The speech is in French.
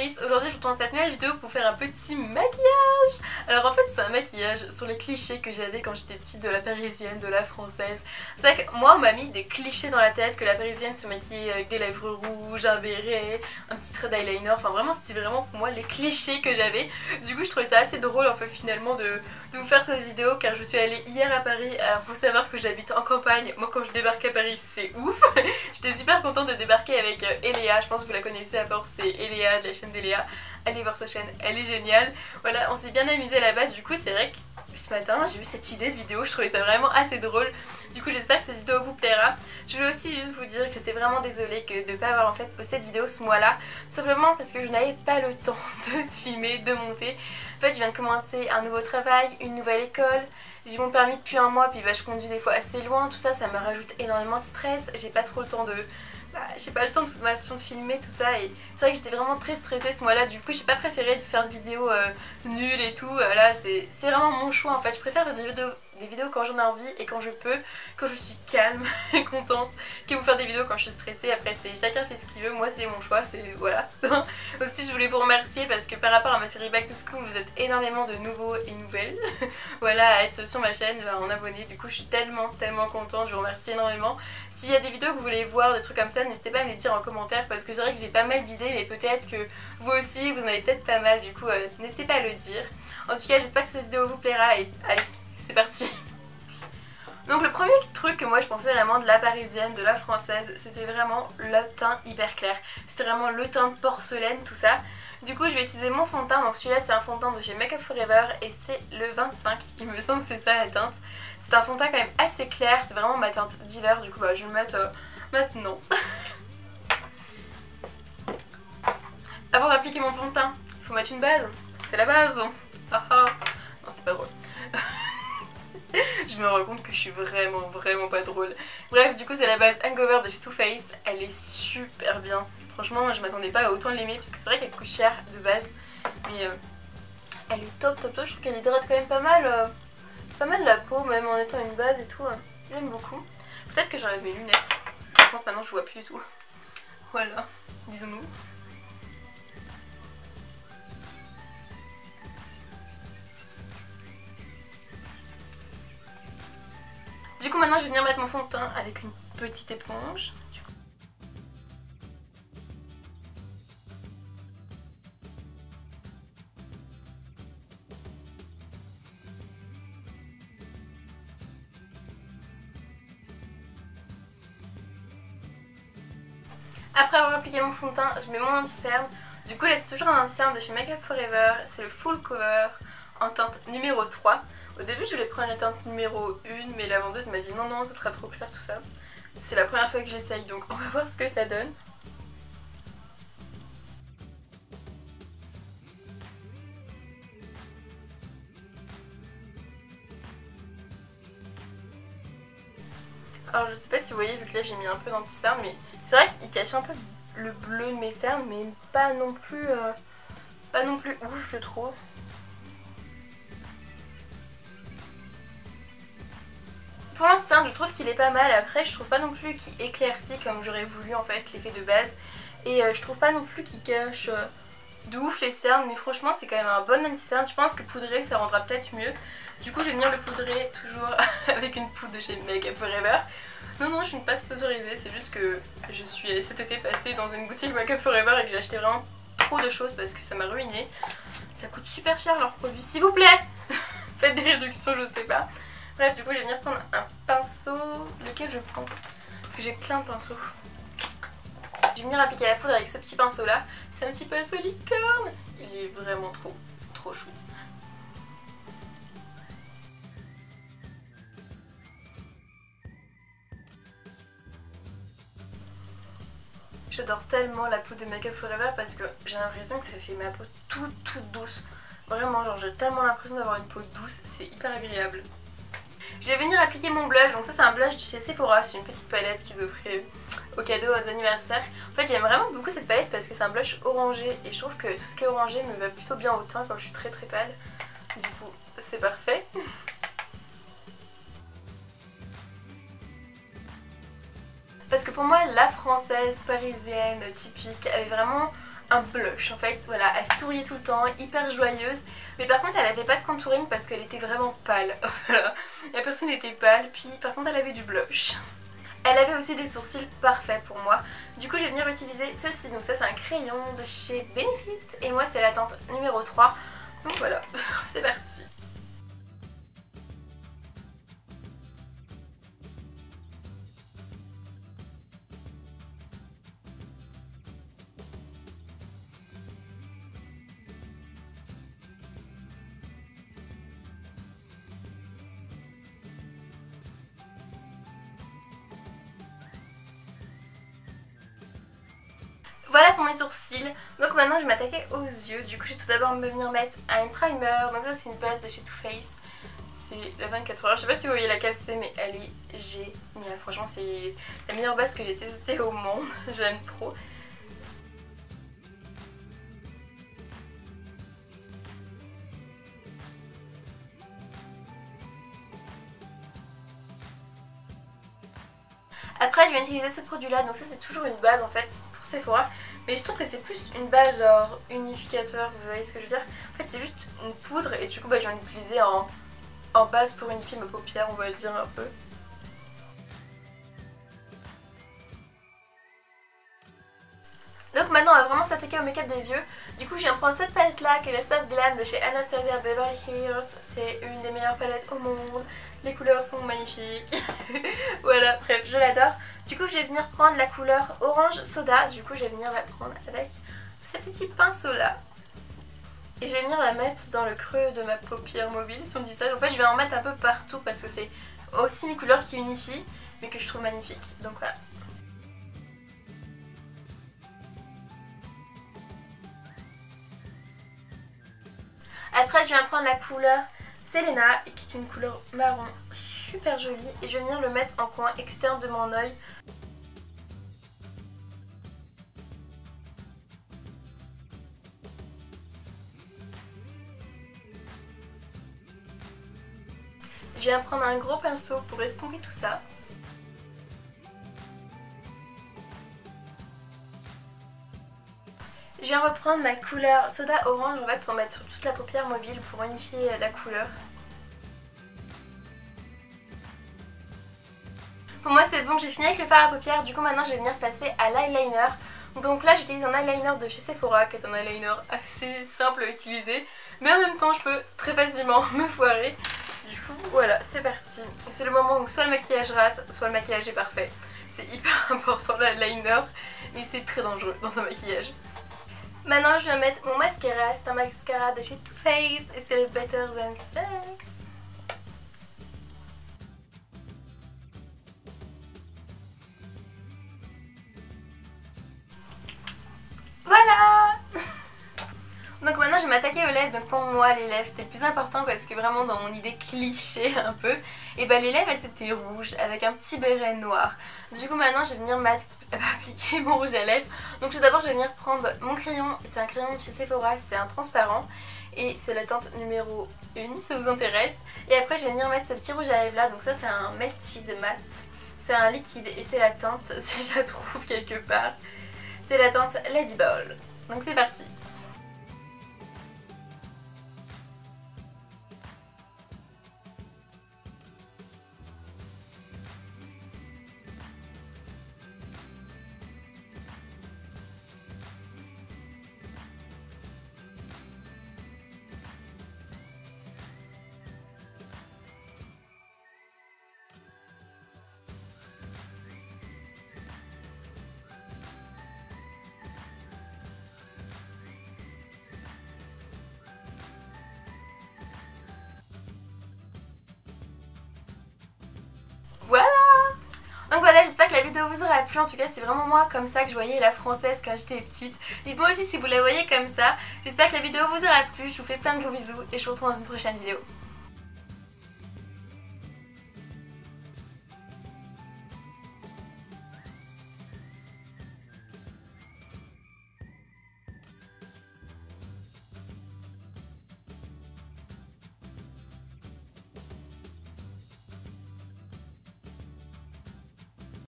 Clarisse, aujourd'hui je vous tourne cette nouvelle vidéo pour faire un petit maquillage. Alors en fait c'est un maquillage sur les clichés que j'avais quand j'étais petite de la parisienne, de la française. C'est vrai que moi on m'a mis des clichés dans la tête que la parisienne se maquillait avec des lèvres rouges, un béret, un petit trait d'eyeliner. Enfin vraiment c'était vraiment pour moi les clichés que j'avais. Du coup je trouvais ça assez drôle en fait finalement de vous faire cette vidéo car je suis allée hier à Paris. Alors faut savoir que j'habite en campagne, moi quand je débarque à Paris c'est ouf. J'étais super contente de débarquer avec Eléa, je pense que vous la connaissez à force, c'est Eléa de la chaîne d'Eléa. Allez voir sa chaîne, elle est géniale. Voilà, on s'est bien amusé là-bas, du coup c'est vrai que ce matin j'ai eu cette idée de vidéo, je trouvais ça vraiment assez drôle. Du coup j'espère que cette vidéo vous plaira. Je voulais aussi juste vous dire que j'étais vraiment désolée de ne pas avoir en fait posté cette vidéo ce mois-là. Simplement parce que je n'avais pas le temps de filmer, de monter. En fait je viens de commencer un nouveau travail, une nouvelle école. J'ai mon permis depuis un mois, puis je conduis des fois assez loin, tout ça, ça me rajoute énormément de stress. J'ai pas trop le temps de... j'ai pas le temps de filmer tout ça et c'est vrai que j'étais vraiment très stressée ce mois-là. Du coup j'ai pas préféré de faire de vidéos nulles et tout. Là c'était vraiment mon choix en fait. Je préfère faire des vidéos quand j'en ai envie et quand je peux, quand je suis calme et contente, que vous faire des vidéos quand je suis stressée. Après c'est chacun fait ce qu'il veut, moi c'est mon choix, c'est voilà. Aussi je voulais vous remercier parce que par rapport à ma série Back to School vous êtes énormément de nouveaux et nouvelles voilà à être sur ma chaîne, en abonné. Du coup je suis tellement contente, je vous remercie énormément. S'il y a des vidéos que vous voulez voir, des trucs comme ça, n'hésitez pas à me les dire en commentaire parce que c'est vrai que j'ai pas mal d'idées mais peut-être que vous aussi vous en avez peut-être pas mal, du coup n'hésitez pas à le dire. En tout cas j'espère que cette vidéo vous plaira et allez c'est parti. Donc le premier truc que moi je pensais vraiment de la parisienne, de la française, c'était vraiment le teint hyper clair. C'était vraiment le teint de porcelaine, tout ça. Du coup je vais utiliser mon fond de teint, donc celui-là c'est un fond de teint de chez Make Up Forever et c'est le 25, il me semble que c'est ça la teinte. C'est un fond de teint quand même assez clair, c'est vraiment ma teinte d'hiver, du coup je vais le mettre maintenant. Avant d'appliquer mon fond de teint, il faut mettre une base, c'est la base. Ah ah. Non c'est pas drôle. Je me rends compte que je suis vraiment pas drôle. Bref, du coup c'est la base Hangover de chez Too Faced. Elle est super bien. Franchement je m'attendais pas à autant l'aimer parce que c'est vrai qu'elle coûte cher de base. Mais elle est top. Je trouve qu'elle hydrate quand même pas mal la peau, même en étant une base et tout. J'aime beaucoup. Peut-être que j'enlève mes lunettes. Par contre maintenant je vois plus du tout. Voilà, disons-nous. Du coup maintenant je vais venir mettre mon fond de teint avec une petite éponge. Après avoir appliqué mon fond de teint, je mets mon anti-cerne. Du coup là c'est toujours un anti-cerne de chez Make Up Forever, c'est le Full Cover en teinte numéro 3. Au début je voulais prendre la teinte numéro 1 mais la vendeuse m'a dit non ça sera trop clair tout ça. C'est la première fois que j'essaye donc on va voir ce que ça donne. Alors je sais pas si vous voyez vu que là j'ai mis un peu d'anti-cerne mais c'est vrai qu'il cache un peu le bleu de mes cernes mais pas non plus ouf je trouve. Pour l'instant je trouve qu'il est pas mal, après je trouve pas non plus qu'il éclaircit comme j'aurais voulu en fait l'effet de base. Et je trouve pas non plus qu'il cache de ouf les cernes, mais franchement c'est quand même un bon anti-cerne. Je pense que poudrer ça rendra peut-être mieux. Du coup je vais venir le poudrer toujours avec une poudre de chez Make Up Forever. Non je suis pas sponsorisée, c'est juste que je suis cet été passée dans une boutique Make Up Forever et que j'ai acheté vraiment trop de choses parce que ça m'a ruiné. Ça coûte super cher leurs produits, s'il vous plaît. Faites des réductions, je sais pas. Bref, du coup je vais venir prendre un pinceau. Lequel je prends? Parce que j'ai plein de pinceaux. Je vais venir appliquer la poudre avec ce petit pinceau là. C'est un petit pinceau licorne. Il est vraiment trop chou. J'adore tellement la poudre de Make Up Forever parce que j'ai l'impression que ça fait ma peau toute douce. Vraiment, genre j'ai tellement l'impression d'avoir une peau douce, c'est hyper agréable. Je vais venir appliquer mon blush, donc ça c'est un blush de chez Sephora, c'est une petite palette qu'ils offraient au cadeau aux anniversaires. En fait j'aime vraiment beaucoup cette palette parce que c'est un blush orangé et je trouve que tout ce qui est orangé me va plutôt bien au teint quand je suis très pâle. Du coup c'est parfait. Parce que pour moi la française parisienne typique avait vraiment un blush en fait. Voilà, elle souriait tout le temps, hyper joyeuse. Mais par contre elle avait pas de contouring parce qu'elle était vraiment pâle. Voilà, la personne était pâle. Puis par contre elle avait du blush. Elle avait aussi des sourcils parfaits pour moi. Du coup je vais venir utiliser ceci. Donc ça c'est un crayon de chez Benefit. Et moi c'est la teinte numéro 3. Donc voilà, c'est parti. Voilà pour mes sourcils. Donc maintenant je vais m'attaquer aux yeux. Du coup je vais tout d'abord me venir mettre un primer. Donc ça c'est une base de chez Too Faced. C'est la 24 heures. Je sais pas si vous voyez laquelle c'est mais elle est géniale. Franchement c'est la meilleure base que j'ai testée au monde. Je l'aime trop. Après je vais utiliser ce produit là. Donc ça c'est toujours une base en fait pour Sephora. Mais je trouve que c'est plus une base genre unificateur, vous voyez ce que je veux dire. En fait c'est juste une poudre et du coup bah, je vais l'utiliser en base pour unifier mes paupières, on va dire un peu. Donc maintenant on va vraiment s'attaquer au make-up des yeux. Du coup je viens prendre cette palette là qui est la Soft Glam de chez Anastasia Beverly Hills. C'est une des meilleures palettes au monde. Les couleurs sont magnifiques. Voilà, bref, je l'adore. Du coup je vais venir prendre la couleur orange soda. Du coup je vais venir la prendre avec ce petit pinceau là. Et je vais venir la mettre dans le creux de ma paupière mobile si on dit ça. En fait je vais en mettre un peu partout parce que c'est aussi une couleur qui unifie mais que je trouve magnifique. Donc voilà. Après je viens prendre la couleur Selena qui est une couleur marron super jolie et je vais venir le mettre en coin externe de mon œil. Je viens prendre un gros pinceau pour estomper tout ça. Je viens reprendre ma couleur soda orange en fait pour mettre sur toute la paupière mobile pour unifier la couleur. Pour moi c'est bon, j'ai fini avec le fard à paupières, du coup maintenant je vais venir passer à l'eyeliner. Donc là j'utilise un eyeliner de chez Sephora qui est un eyeliner assez simple à utiliser. Mais en même temps je peux très facilement me foirer. Du coup voilà, c'est parti. C'est le moment où soit le maquillage rate, soit le maquillage est parfait. C'est hyper important l'eyeliner, mais c'est très dangereux dans un maquillage. Maintenant je vais mettre mon mascara, c'est un mascara de chez Too Faced et c'est le Better Than Sex. Voilà. Donc maintenant je vais m'attaquer aux lèvres. Donc pour moi les lèvres c'était le plus important parce que vraiment dans mon idée cliché un peu, et bah les lèvres elles étaient rouges avec un petit béret noir. Du coup maintenant je vais venir appliquer mon rouge à lèvres. Donc tout d'abord je vais venir prendre mon crayon. C'est un crayon de chez Sephora, c'est un transparent et c'est la teinte numéro 1 si ça vous intéresse. Et après je vais venir mettre ce petit rouge à lèvres là. Donc ça c'est un Melted Matte. C'est un liquide et c'est la teinte, si je la trouve quelque part, c'est la teinte Lady Ball. Donc c'est parti. Voilà. Donc voilà, j'espère que la vidéo vous aura plu. En tout cas c'est vraiment moi comme ça que je voyais la française quand j'étais petite. Dites-moi aussi si vous la voyez comme ça. J'espère que la vidéo vous aura plu. Je vous fais plein de gros bisous et je vous retrouve dans une prochaine vidéo.